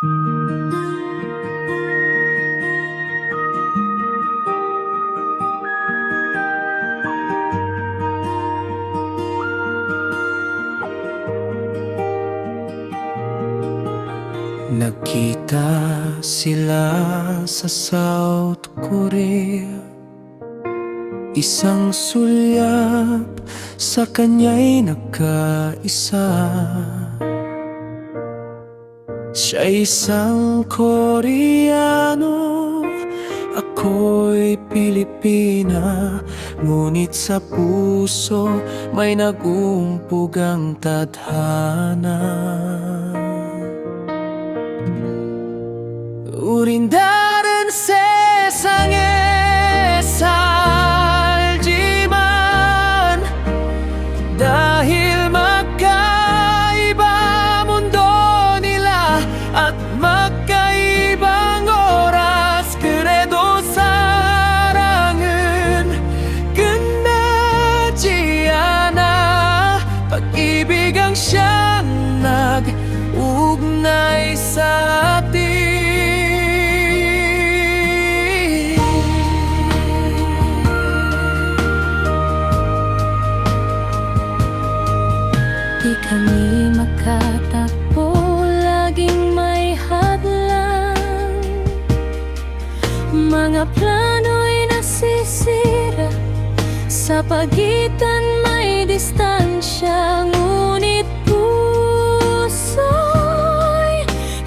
Nagkita sila sa South Korea. Isang sulyap sa kanya'y nagkaisa. Siya'y isang Koreano, ako'y Pilipina. Ngunit sa puso may nagumpog ang tadhana. 우린다른 세상에 살지만 dahil magkaiba mundo nila at magkaibang oras, 그래도 사랑은 끝나지 않아. pag-ibig ang siyang nag-uugnay sa atin. Di kami makatakbo, laging may hadlang. Mga plano'y nasisira, sa pagitan may distansya. Ngunit puso'y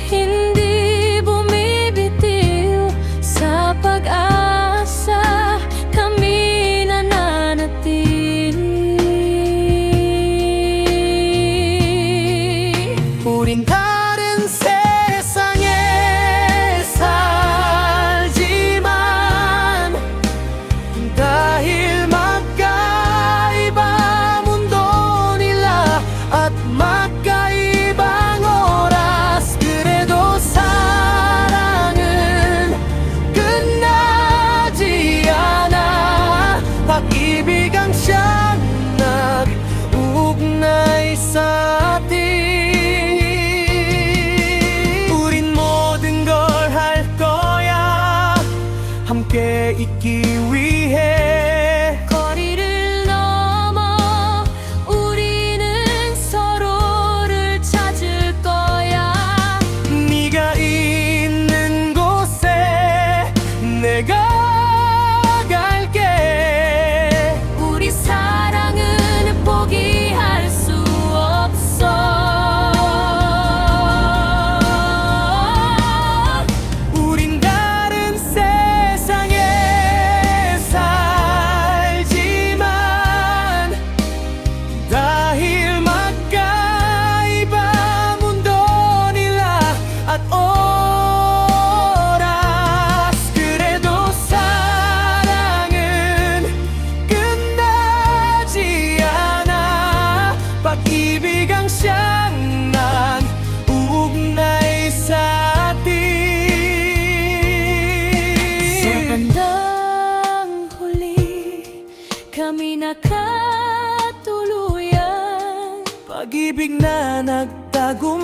hindi bumibitiw. Sa pag-asa kami nananatili. 우린 다른 세상에 살지만 dahil magkaiba mundo nila at magkaibang oras, 그래도 사랑은 끝나지 않아. pag-ibig ang siyang nag-uugnay sa atin. 함께 있기 위해 거리를 넘어 우리는 서로를 찾을 거야. 네가 있는 곳에 내가 갈게. 우리 사랑은 포기할 수 없어. pag-ibig ang siyang nag-uugnay sa atin. Sa bandang huli, kami nakatuluyan. pag-ibig na nagtagumpay.